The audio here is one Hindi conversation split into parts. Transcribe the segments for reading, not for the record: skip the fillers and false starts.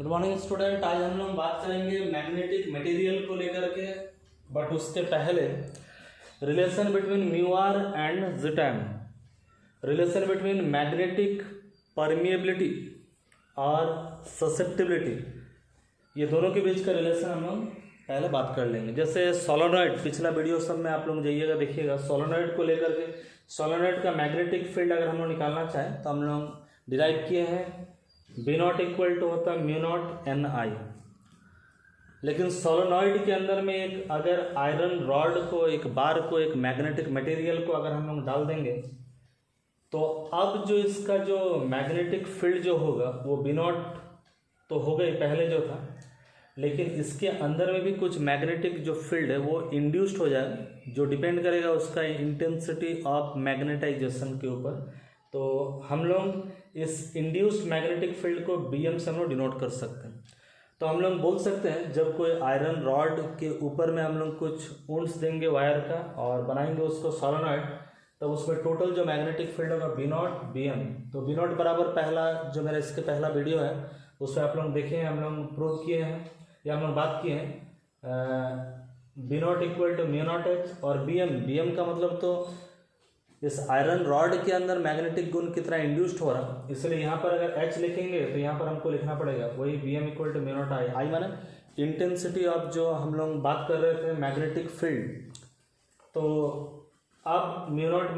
Good morning student. आज हम लोग बात करेंगे मैग्नेटिक मटेरियल को लेकर के, बट उसके पहले relation between mu r and जीटैम, रिलेशन बिटवीन मैग्नेटिक परमिएबिलिटी और ससेप्टिबिलिटी, ये दोनों के बीच का रिलेशन हम लोग पहले बात कर लेंगे। जैसे सोलेनॉइड, पिछला वीडियो सब में आप लोग जाइएगा देखिएगा, सोलेनॉइड को लेकर के सोलेनॉइड का मैग्नेटिक फील्ड अगर हम लोग निकालना चाहें तो हम लोग डिराइव किए हैं बी नॉट इक्वल टू होता है म्यू नॉट एन आई। लेकिन सोलेनॉइड के अंदर में एक अगर आयरन रॉड को, एक बार को, एक मैग्नेटिक मटेरियल को अगर हम लोग डाल देंगे तो अब जो इसका जो मैग्नेटिक फील्ड जो होगा वो बी नॉट तो हो गई पहले जो था, लेकिन इसके अंदर में भी कुछ मैग्नेटिक जो फील्ड है वो इंड्यूस्ड हो जाएगा, जो डिपेंड करेगा उसका इंटेंसिटी ऑफ मैग्नेटाइजेशन के ऊपर। तो हम लोग इस इंड्यूस्ड मैग्नेटिक फील्ड को बीएम से हम लोग डिनोट कर सकते हैं। तो हम लोग बोल सकते हैं जब कोई आयरन रॉड के ऊपर में हम लोग कुछ ऊंट्स देंगे वायर का और बनाएंगे उसको सोलेनॉइड, तो उसमें टोटल जो मैग्नेटिक फील्ड होगा बी नॉट बी एम। तो बी नॉट बराबर पहला जो मेरा इसके पहला वीडियो है उसमें आप लोग देखे हैं, हम लोग प्रूव किए हैं या हम लोग बात किए हैं B not equal to mu naught H और बी एम का मतलब तो इस आयरन रॉड के अंदर मैग्नेटिक गुण कितना इंड्यूस्ड हो रहा, इसलिए यहाँ पर अगर एच लिखेंगे तो यहाँ पर हमको लिखना पड़ेगा वही B M equal to mu naught I. I माने इंटेंसिटी ऑफ जो हम लोग बात कर रहे थे मैग्नेटिक फील्ड। तो अब म्यू नॉट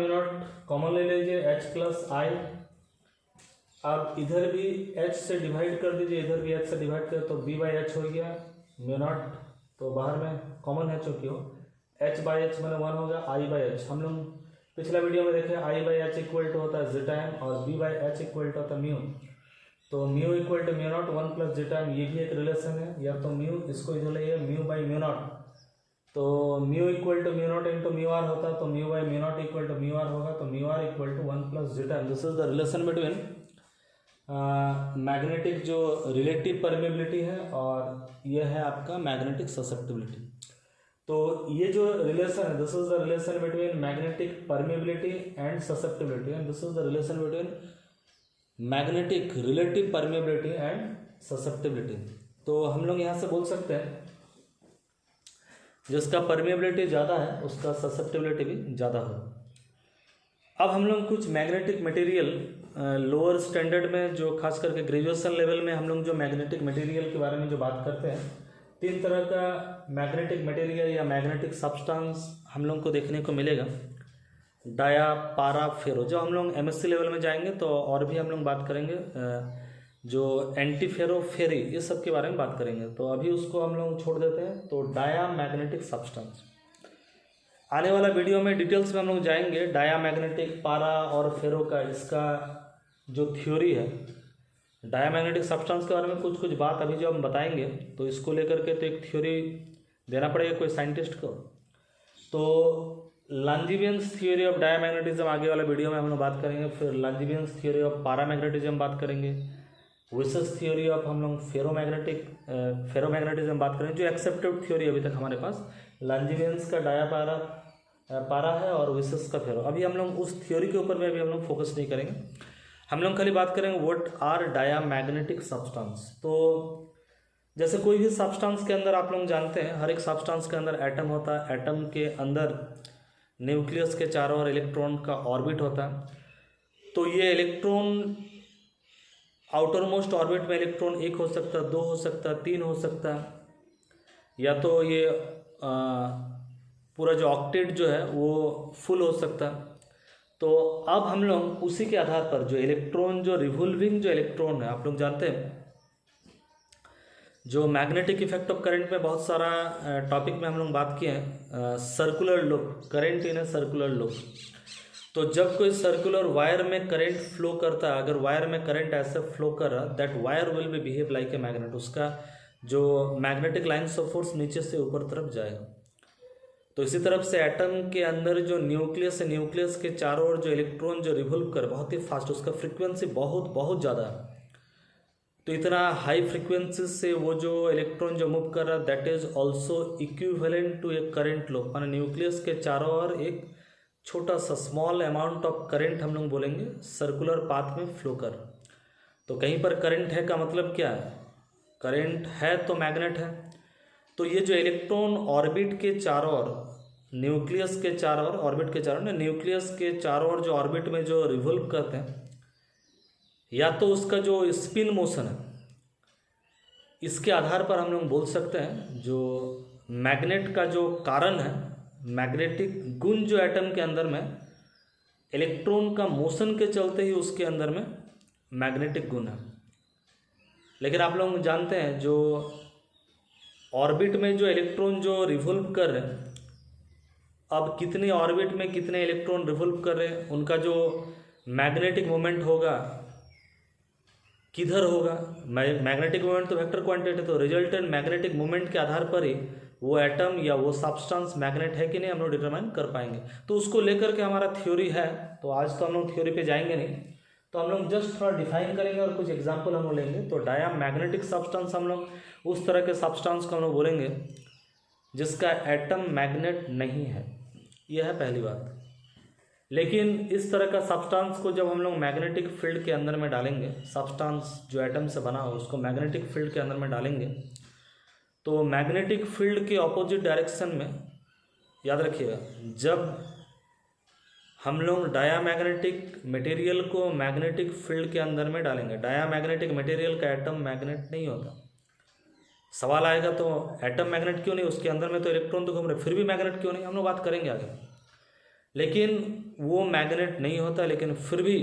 कॉमन ले लीजिए, एच प्लस आई। अब इधर भी एच से डिवाइड कर दीजिए, इधर भी एच से डिवाइड कर, तो बी बाई एच हो गया म्यू नॉट, तो बाहर में कॉमन है चूँकि हो, एच बाई एच मैंने 1 होगा, आई बाई एच। हम लोग पिछला वीडियो में देखे I by H equal to होता है जीटाइम और B by H equal to होता है म्यू। तो mu equal to mu naught 1 plus जीटाइम, ये भी एक रिलेशन है। या तो म्यू, इसको इधर ले म्यू बाई म्यू नॉट, तो mu equal to mu naught into mu r होता है, तो mu by mu naught equal to mu r होगा, तो mu r equal to 1 plus जीटाइम। This is the relation between magnetic जो रिलेटिव परमेबिलिटी है और यह है आपका मैग्नेटिक ससेप्टिबिलिटी। तो ये जो रिलेशन है, this is the relation between magnetic permeability and susceptibility and this is the relation between magnetic relative permeability and susceptibility. तो हम लोग यहाँ से बोल सकते हैं जिसका परमेबिलिटी ज़्यादा है उसका ससेप्टिबिलिटी भी ज़्यादा हो। अब हम लोग कुछ मैग्नेटिक मटेरियल लोअर स्टैंडर्ड में, जो खास करके ग्रेजुएशन लेवल में हम लोग जो मैग्नेटिक मटेरियल के बारे में जो बात करते हैं, 3 तरह का मैग्नेटिक मटेरियल या मैग्नेटिक सब्सटेंस हम लोग को देखने को मिलेगा। डाया, पारा, फेरो। जब हम लोग एमएससी लेवल में जाएंगे तो और भी हम लोग बात करेंगे, जो एंटी फेरो, फेरी, ये सब के बारे में बात करेंगे। तो अभी उसको हम लोग छोड़ देते हैं। तो डाया मैग्नेटिक सब्सटेंस, आने वाला वीडियो में डिटेल्स में हम लोग जाएंगे डाया मैग्नेटिक, पारा और फेरो का, इसका जो थ्योरी है डायमैग्नेटिक सब्सटेंस के बारे में कुछ बात अभी जो हम बताएंगे, तो इसको लेकर के तो एक थ्योरी देना पड़ेगा कोई साइंटिस्ट को। तो लांजीवियंस थ्योरी ऑफ डायमैग्नेटिज्म आगे वाला वीडियो में हम लोग बात करेंगे। फिर लांजीवियंस थ्योरी ऑफ पारामैग्नेटिज्म बात करेंगे। विशेष थ्योरी ऑफ हम लोग फेरोमैग्नेटिज्म बात करेंगे, जो एक्सेप्टेड थ्योरी अभी तक हमारे पास लांजीवियंस का डाया पारा है और विशेष का फेरो। अभी हम लोग उस थ्योरी के ऊपर में अभी हम लोग फोकस नहीं करेंगे, हम लोग खाली बात करेंगे व्हाट आर डायामैग्नेटिक सब्सटेंस। तो जैसे कोई भी सब्सटेंस के अंदर आप लोग जानते हैं हर एक सब्सटेंस के अंदर एटम होता है, एटम के अंदर न्यूक्लियस के चारों ओर इलेक्ट्रॉन का ऑर्बिट होता है। तो ये इलेक्ट्रॉन आउटर मोस्ट ऑर्बिट में इलेक्ट्रॉन 1 हो सकता है, 2 हो सकता है, 3 हो सकता है, या तो ये पूरा जो ऑक्टेट जो है वो फुल हो सकता है। तो अब हम लोग उसी के आधार पर जो इलेक्ट्रॉन, जो रिवॉल्विंग जो इलेक्ट्रॉन है, आप लोग जानते हैं जो मैग्नेटिक इफेक्ट ऑफ करंट में बहुत सारा टॉपिक में हम लोग बात किए हैं, circular loop, current in a circular loop. तो जब कोई सर्कुलर वायर में करंट फ्लो करता है, अगर वायर में करंट ऐसे फ्लो कर रहा, that wire will be behave like a magnet, उसका जो मैग्नेटिक लाइन्स ऑफ फोर्स नीचे से ऊपर तरफ जाएगा। तो इसी तरफ से एटम के अंदर जो न्यूक्लियस है, न्यूक्लियस के चारों ओर जो इलेक्ट्रॉन जो रिवॉल्व कर बहुत ही फास्ट, उसका फ्रीक्वेंसी बहुत ज़्यादा है। तो इतना हाई फ्रीक्वेंसी से वो जो इलेक्ट्रॉन जो मूव कर रहा है, that is also equivalent to a current loop, माना न्यूक्लियस के चारों ओर एक छोटा सा स्मॉल अमाउंट ऑफ करंट हम लोग बोलेंगे सर्कुलर पाथ में फ्लो कर। तो कहीं पर करंट है का मतलब क्या है, करंट है तो मैग्नेट है। तो ये जो इलेक्ट्रॉन ऑर्बिट के चारों ओर, न्यूक्लियस के चारों ओर, ऑर्बिट के चारों ओर, न्यूक्लियस के चारों ओर जो ऑर्बिट में जो रिवॉल्व करते हैं, या तो उसका जो स्पिन मोशन है, इसके आधार पर हम लोग बोल सकते हैं जो मैग्नेट का जो कारण है, मैग्नेटिक गुण जो एटम के अंदर में इलेक्ट्रॉन का मोशन के चलते ही उसके अंदर में मैग्नेटिक गुण है। लेकिन आप लोग जानते हैं जो ऑर्बिट में जो इलेक्ट्रॉन जो रिवॉल्व कर रहे हैं, अब कितने ऑर्बिट में कितने इलेक्ट्रॉन रिवॉल्व कर रहे हैं, उनका जो मैग्नेटिक मोमेंट होगा किधर होगा, मैग्नेटिक मोमेंट तो वेक्टर क्वांटिटी, तो रिजल्टेंट मैग्नेटिक मोमेंट के आधार पर ही वो एटम या वो सब्सटेंस मैग्नेट है कि नहीं हम लोग डिटरमाइन कर पाएंगे। तो उसको लेकर के हमारा थ्योरी है। तो आज तो हम लोग थ्योरी पे जाएंगे नहीं, तो हम लोग जस्ट थोड़ा डिफाइन करेंगे और कुछ एग्जांपल हम लोग लेंगे। तो डायमैग्नेटिक सब्सटेंस, हम लोग उस तरह के सब्सटेंस को हम लोग बोलेंगे जिसका एटम मैग्नेट नहीं है, यह है पहली बात। लेकिन इस तरह का सब्सटेंस को जब हम लोग मैग्नेटिक फील्ड के अंदर में डालेंगे, सब्सटेंस जो एटम से बना हो उसको मैग्नेटिक फील्ड के अंदर में डालेंगे, तो मैग्नेटिक फील्ड के ऑपोजिट डायरेक्शन में, याद रखिएगा, जब हम लोग डायामैग्नेटिक मटेरियल को मैग्नेटिक फील्ड के अंदर में डालेंगे, डायामैग्नेटिक मटेरियल का एटम मैग्नेट नहीं होता। सवाल आएगा तो एटम मैग्नेट क्यों नहीं, उसके अंदर में तो इलेक्ट्रॉन तो घूम रहे, फिर भी मैग्नेट क्यों नहीं, हम लोग बात करेंगे आगे। लेकिन वो मैग्नेट नहीं होता, लेकिन फिर भी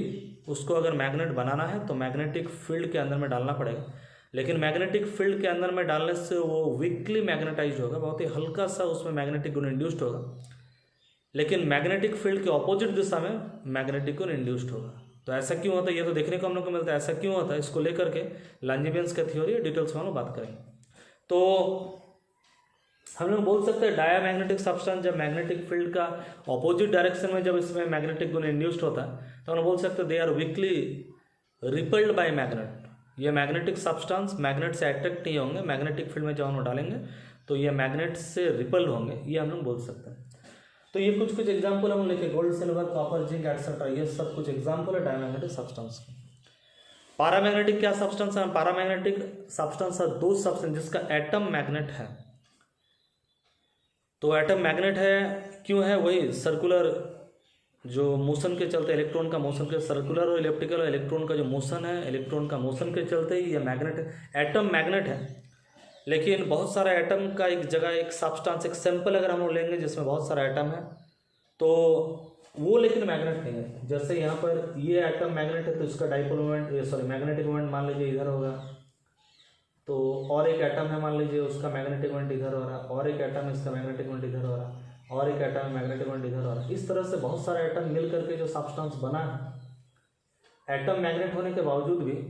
उसको अगर मैग्नेट बनाना है तो मैग्नेटिक फील्ड के अंदर में डालना पड़ेगा। लेकिन मैग्नेटिक फील्ड के अंदर में डालने से वो वीकली मैग्नेटाइज होगा, बहुत ही हल्का सा उसमें मैग्नेटिक गुण इंड्यूस्ड होगा। लेकिन मैग्नेटिक फील्ड के ऑपोजिट दिशा में मैग्नेटिक गुण इंड्यूस्ड होगा। तो ऐसा क्यों होता है, ये तो देखने को हम लोग को मिलता है, ऐसा क्यों होता है, इसको लेकर के लैंजिबियंस का थ्योरी डिटेल्स में हम लोग बात करेंगे। तो हम लोग बोल सकते हैं डायामैग्नेटिक सब्सटेंस जब मैग्नेटिक फील्ड का ऑपोजिट डायरेक्शन में जब इसमें मैग्नेटिक गुण इंड्यूस्ड होता है तो हम लोग बोल सकते हैं they are weakly repelled by magnet. ये मैग्नेटिक सब्सटेंस मैग्नेट से अट्रैक्ट नहीं होंगे, मैग्नेटिक फील्ड में जब हम डालेंगे तो ये मैग्नेट से रिपल्ड होंगे, ये हम लोग बोल सकते हैं। तो ये कुछ कुछ एग्जाम्पल हम लेके, gold, silver, copper, zinc etcetera, ये सब कुछ एग्जाम्पल है डायमैग्नेटिक सब्सटेंस के। पैरामैग्नेटिक क्या सब्सटेंस है, पैरामैग्नेटिक सब्सटेंस है दो सब्सटेंस जिसका एटम मैग्नेट है। तो एटम मैग्नेट है क्यों है, वही सर्कुलर जो मोशन के चलते इलेक्ट्रॉन का मोशन के, सर्कुलर और इलिप्टिकल इलेक्ट्रॉन का जो मोशन है, इलेक्ट्रॉन का मोशन के चलते ही ये मैग्नेट है, एटम मैग्नेट है। लेकिन बहुत सारा एटम का एक जगह एक सब्सटेंस, एक सैंपल अगर हम लोग लेंगे जिसमें बहुत सारा एटम है तो वो लेकिन मैग्नेट नहीं है। जैसे यहाँ पर ये एटम मैग्नेट है तो इसका dipole moment, sorry magnetic moment मान लीजिए इधर होगा, तो और एक एटम है मान लीजिए उसका मैग्नेटिक मोमेंट इधर हो रहा है, और एक एटम इसका मैग्नेटिक मोमेंट इधर हो रहा है, और एक एटम मैग्नेटिक मोमेंट इधर हो रहा है। इस तरह से बहुत सारा एटम मिल करके जो सब्सटेंस बना है, एटम मैग्नेट होने के बावजूद भी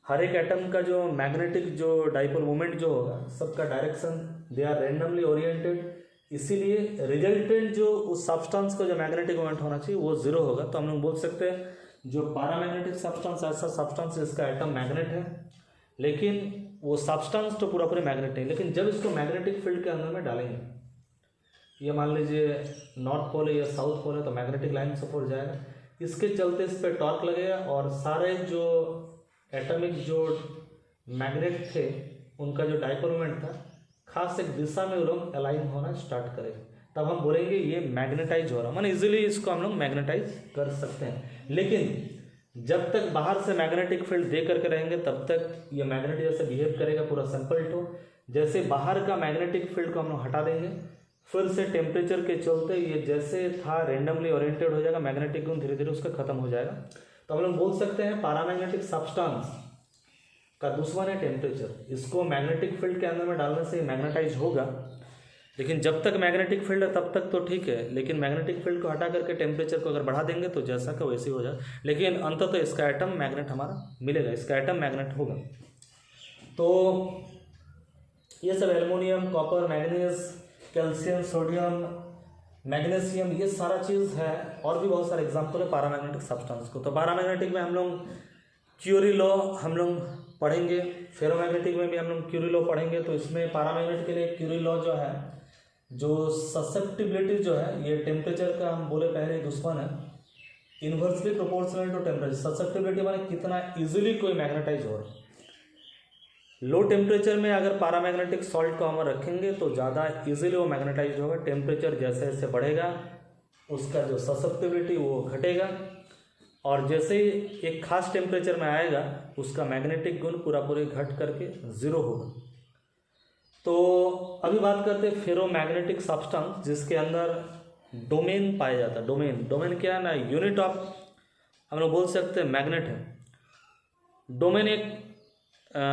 हर एक एटम का जो मैग्नेटिक जो डाइपोल मोमेंट जो होगा सबका direction they are randomly oriented, इसीलिए रिजल्टेंट जो उस सब्सटेंस का जो मैग्नेटिक मोमेंट होना चाहिए वो जीरो होगा। तो हम लोग बोल सकते हैं जो पैरामैग्नेटिक सब्सटेंस ऐसा सब्सटेंस जिसका एटम मैग्नेट है, लेकिन वो सब्सटेंस तो पूरा पूरे मैग्नेट नहीं, लेकिन जब इसको मैग्नेटिक फील्ड के अंदर में डालेंगे, ये मान लीजिए नॉर्थ पोल है या साउथ पोल है तो मैग्नेटिक लाइन सपोर्ट जाएगा, इसके चलते इस पर टॉर्क लगेगा और सारे जो एटॉमिक जो मैग्नेट थे उनका जो डाइपोल मोमेंट था खास एक दिशा में वो लोग अलाइन होना स्टार्ट करेंगे, तब हम बोलेंगे ये मैग्नेटाइज हो रहा, माने इजीली इसको हम लोग मैग्नेटाइज कर सकते हैं। लेकिन जब तक बाहर से मैग्नेटिक फील्ड दे करके रहेंगे तब तक ये मैग्नेट जैसे बिहेव करेगा पूरा सैंपल टू। जैसे बाहर का मैग्नेटिक फील्ड को हम लोग हटा देंगे, फिर से टेम्परेचर के चलते ये जैसे था रेंडमली ओरिएंटेड हो जाएगा, मैग्नेटिक गुण धीरे धीरे उसका खत्म हो जाएगा। तो हम लोग बोल सकते हैं पैरामैग्नेटिक सब्सटेंस का दुश्मन है टेम्परेचर, इसको मैग्नेटिक फील्ड के अंदर में डालने से मैग्नेटाइज होगा, लेकिन जब तक मैग्नेटिक फील्ड है तब तक तो ठीक है, लेकिन मैग्नेटिक फील्ड को हटा करके टेम्परेचर को अगर बढ़ा देंगे तो जैसा का वैसे ही हो जाए, लेकिन अंततः तो इसका एटम मैग्नेट हमारा मिलेगा, इसका एटम मैग्नेट होगा। तो ये सब aluminium, copper, manganese, calcium, sodium, magnesium, ये सारा चीज़ है और भी बहुत सारे एग्जाम्पल है पैरामैग्नेटिक सब्सटेंस को। तो पैरामैग्नेटिक में हम लोग क्यूरी लॉ हम लोग पढ़ेंगे, फेरोमैग्नेटिक में भी हम लोग क्यूरी लॉ पढ़ेंगे। तो इसमें पैरामैग्नेटिक के लिए क्यूरी लॉ जो है, जो ससेप्टिबिलिटी जो है, ये टेम्परेचर का हम बोले पहले दुश्मन है, inversely proportional to temperature. Susceptibility माने कितना इजीली कोई मैग्नेटाइज हो रहा है, लो टेम्परेचर में अगर पैरामैग्नेटिक सॉल्ट को हम रखेंगे तो ज़्यादा इजीली वो मैग्नेटाइज होगा। टेम्परेचर जैसे जैसे बढ़ेगा उसका जो ससेप्टिबिलिटी वो घटेगा, और जैसे ही एक खास टेम्परेचर में आएगा उसका मैग्नेटिक गुण पूरा पूरे घट करके ज़ीरो होगा। तो अभी बात करते हैं फेरोमैग्नेटिक सब्सटेंस जिसके अंदर डोमेन पाया जाता है। डोमेन क्या है ना, यूनिट ऑफ हम लोग बोल सकते हैं मैग्नेट है। डोमेन एक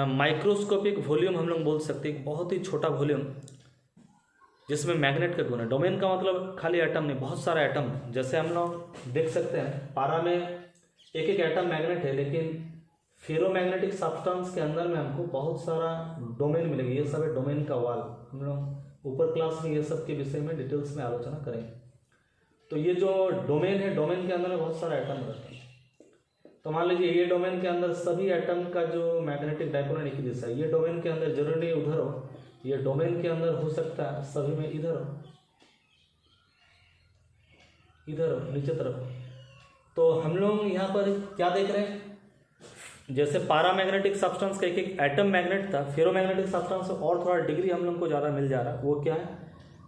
माइक्रोस्कोपिक वॉल्यूम हम लोग बोल सकते हैं, बहुत ही छोटा वॉल्यूम जिसमें मैग्नेट का गुण है। डोमेन का मतलब खाली एटम नहीं, बहुत सारा एटम। जैसे हम लोग देख सकते हैं पारा में एक एक एटम मैग्नेट है, लेकिन फेरोमैग्नेटिक सब्सटेंस के अंदर में हमको बहुत सारा डोमेन मिलेगा। ये सब है डोमेन का वाल। हम लोग ऊपर क्लास में ये सब के विषय में डिटेल्स में आलोचना करेंगे। तो ये जो डोमेन है, डोमेन के अंदर में बहुत सारा एटम रहता है। तो मान लीजिए ये डोमेन के अंदर सभी एटम का जो मैग्नेटिक डायपोल एक ही दिशा है। ये डोमेन के अंदर जरूरी नहीं उधर हो, ये डोमेन के अंदर हो सकता है सभी में इधर हो, इधर हो, नीचे तरफ। तो हम लोग यहाँ पर क्या देख रहे हैं, जैसे पैरामैग्नेटिक सब्सटेंस का एक एक एटम मैग्नेट था, फेरोमैग्नेटिक सब्सटेंस और थोड़ा डिग्री हम लोग को ज़्यादा मिल जा रहा है। वो क्या है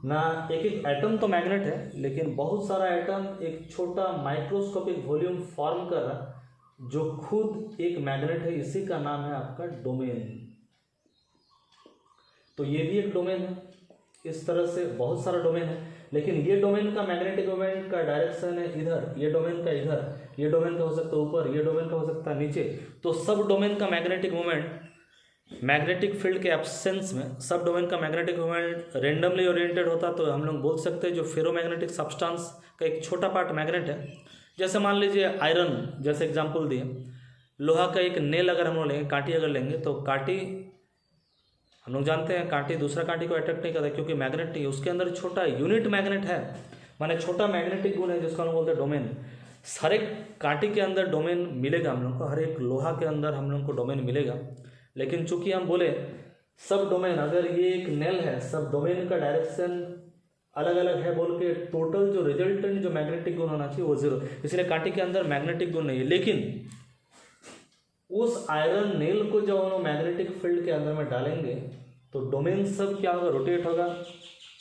ना, एक एक एटम तो मैग्नेट है, लेकिन बहुत सारा एटम एक छोटा माइक्रोस्कोपिक वॉल्यूम फॉर्म कर रहा है जो खुद एक मैग्नेट है। इसी का नाम है आपका डोमेन। तो ये भी एक डोमेन है। इस तरह से बहुत सारा डोमेन है, लेकिन ये डोमेन का मैग्नेटिक मोमेंट का डायरेक्शन है इधर, ये डोमेन का इधर, ये डोमेन का हो सकता है ऊपर, ये डोमेन का हो सकता है नीचे। तो सब डोमेन का मैग्नेटिक मोमेंट मैग्नेटिक फील्ड के एब्सेंस में सब डोमेन का मैग्नेटिक मोमेंट रेंडमली ओरिएंटेड होता। तो हम लोग बोल सकते हैं जो फेरोमैग्नेटिक सब्सटेंस का एक छोटा पार्ट मैग्नेट है। जैसे मान लीजिए आयरन, जैसे एग्जांपल दिए, लोहा का एक नेल अगर हम लोग लेंगे, कांटी अगर लेंगे, तो कांटी हम लोग जानते हैं कांटी दूसरा कांटी को अट्रैक्ट नहीं करता क्योंकि मैग्नेट नहीं है। उसके अंदर छोटा यूनिट मैग्नेट है, माने छोटा मैग्नेटिक गुण है जिसको हम लोग बोलते हैं डोमेन। हर एक कांटी के अंदर डोमेन मिलेगा हम लोग को, हर एक लोहा के अंदर हम लोग को डोमेन मिलेगा। लेकिन चूंकि हम बोले सब डोमेन, अगर ये एक नेल है, सब डोमेन का डायरेक्शन अलग अलग है बोल के टोटल जो रिजल्टेंट जो मैग्नेटिक गुण होना चाहिए वो जीरो, इसलिए कांटी के अंदर मैग्नेटिक गुण नहीं है। लेकिन उस आयरन नेल को जब हम मैग्नेटिक फील्ड के अंदर में डालेंगे तो डोमेन सब क्या होगा, रोटेट होगा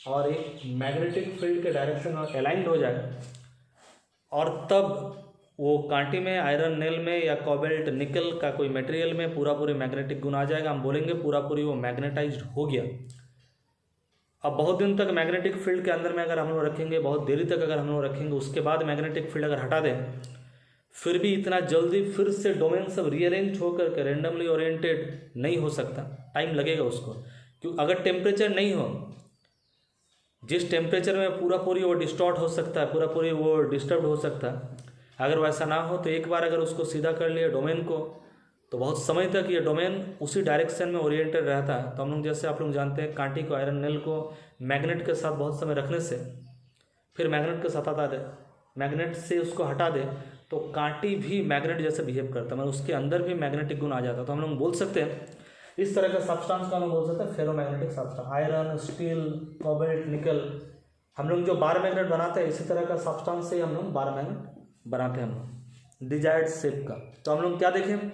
और एक मैग्नेटिक फील्ड के डायरेक्शन में अलाइंड हो जाएगा, और तब वो कांटी में, आयरन नेल में या कोबाल्ट निकल का कोई मटेरियल में पूरा पूरी मैग्नेटिक गुण आ जाएगा। हम बोलेंगे पूरा पूरी वो मैग्नेटाइज्ड हो गया। अब बहुत दिन तक मैग्नेटिक फील्ड के अंदर में अगर हम लोग रखेंगे, बहुत देरी तक अगर हम लोग रखेंगे, उसके बाद मैग्नेटिक फील्ड अगर हटा दें, फिर भी इतना जल्दी फिर से डोमेन सब रीअरेंज होकर के रेंडमली ओरिएंटेड नहीं हो सकता, टाइम लगेगा उसको। क्यों, अगर टेम्परेचर नहीं हो, जिस टेम्परेचर में पूरा पूरी वो डिस्टॉर्ट हो सकता है, पूरा पूरी वो डिस्टर्ब हो सकता है, अगर वैसा ना हो तो एक बार अगर उसको सीधा कर लिया डोमेन को, तो बहुत समय तक ये डोमेन उसी डायरेक्शन में ओरिएंटेड रहता है। तो हम लोग जैसे आप लोग जानते हैं कांटी को, आयरन नेल को मैग्नेट के साथ बहुत समय रखने से फिर मैग्नेट के साथ हटा दे, मैग्नेट से उसको हटा दे, तो कांटी भी मैग्नेट जैसे बिहेव करता है, मतलब उसके अंदर भी मैग्नेटिक गुण आ जाता है। तो हम लोग बोल सकते हैं इस तरह का सब्सटेंस का हम बोल सकते हैं ferromagnetic substance. Iron, steel, cobalt, निकल, हम लोग जो बार मैग्नेट बनाते हैं इसी तरह का सब्सटेंस से हम लोग बार मैग्नेट बनाते हैं, हम लोग डिजायर्ड शेप का। तो हम लोग क्या देखें,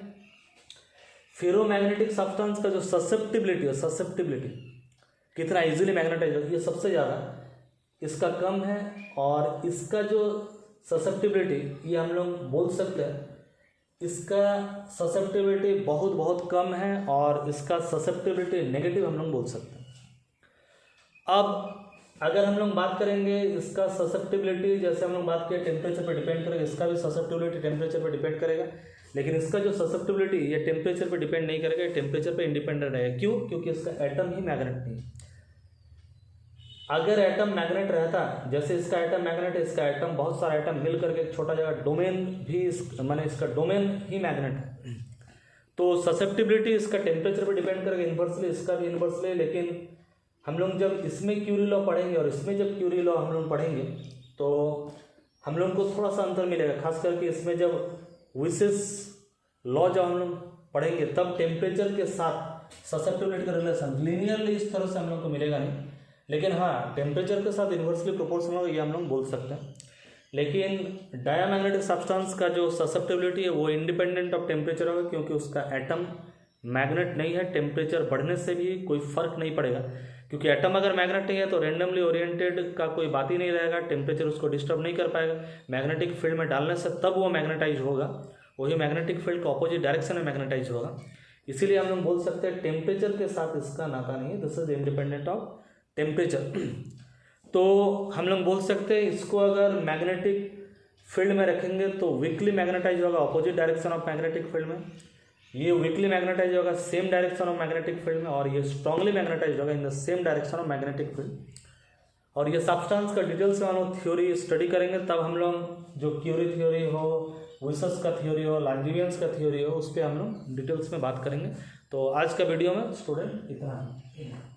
फेरोमैग्नेटिक सब्सटेंस का जो ससेप्टिबिलिटी है, ससेप्टिबिलिटी कितना इजीली मैग्नेटाइज होती है, ये सबसे ज़्यादा इसका कम है, और इसका जो ससेप्टिबिलिटी ये हम लोग बोल सकते हैं इसका ससेप्टिबिलिटी बहुत बहुत कम है, और इसका ससेप्टिबिलिटी नेगेटिव हम लोग बोल सकते हैं। अब अगर हम लोग बात करेंगे इसका ससेप्टिबिलिटी, जैसे हम लोग बात किए टेम्परेचर पर डिपेंड करेगा, इसका भी ससेप्टिबिलिटी टेम्परेचर पर डिपेंड करेगा, लेकिन इसका जो ससेप्टिबिलिटी ये टेम्परेचर पर डिपेंड नहीं करेगा, टेम्परेचर पर इंडिपेंडेंट रहेगा। क्यों? क्योंकि इसका एटम ही मैग्नेट नहीं है। अगर एटम मैग्नेट रहता, जैसे इसका एटम मैग्नेट है, इसका एटम बहुत सारा एटम मिल करके एक छोटा जगह, डोमेन भी माने इसका डोमेन ही मैग्नेट है, तो ससेप्टिबिलिटी इसका टेम्परेचर पर डिपेंड करेगा इन्वर्सली, इसका भी इन्वर्सली। लेकिन हम लोग जब इसमें क्यूरी लॉ पढ़ेंगे और इसमें जब क्यूरी लॉ हम लोग पढ़ेंगे तो हम लोग को थोड़ा सा अंतर मिलेगा, खास करके इसमें जब विशेष लॉ जब हम लोग पढ़ेंगे तब टेम्परेचर के साथ ससेप्टिबिलिटी का रिलेशन लीनियरली इस तरह से हम लोग को मिलेगा नहीं, लेकिन हाँ टेम्परेचर के साथ इन्वर्सली प्रोपोर्शनल होगा, ये हम लोग बोल सकते हैं। लेकिन डायामैग्नेटिक सब्सटेंस का जो ससेप्टिबिलिटी है वो इंडिपेंडेंट ऑफ टेम्परेचर होगा, क्योंकि उसका एटम मैग्नेट नहीं है, टेम्परेचर बढ़ने से भी कोई फर्क नहीं पड़ेगा, क्योंकि एटम अगर मैग्नेट नहीं है तो रेंडमली ओरिएंटेड का कोई बात ही नहीं रहेगा, टेम्परेचर उसको डिस्टर्ब नहीं कर पाएगा। मैग्नेटिक फील्ड में डालने से तब वो मैग्नेटाइज होगा, वही मैग्नेटिक फील्ड का ऑपोजिट डायरेक्शन में मैग्नेटाइज होगा। इसीलिए हम लोग बोल सकते हैं टेम्परेचर के साथ इसका नाता नहीं है, this is independent of temperature. तो हम लोग बोल सकते हैं इसको अगर मैग्नेटिक फील्ड में रखेंगे तो वीकली मैग्नेटाइज होगा opposite direction of magnetic field में, ये वीकली मैग्नेटाइज होगा same direction of magnetic field में, और ये स्ट्रांगली मैग्नेटाइज होगा in the same direction of magnetic field. और ये सब्सटेंस का डिटेल्स में हम लोग थ्योरी स्टडी करेंगे, तब हम लोग जो क्यूरी थ्योरी हो, विल्सन का थ्योरी हो, लैंग्रेंज का थ्योरी हो, उस पर हम लोग डिटेल्स में बात करेंगे। तो आज का वीडियो में स्टूडेंट इतना है।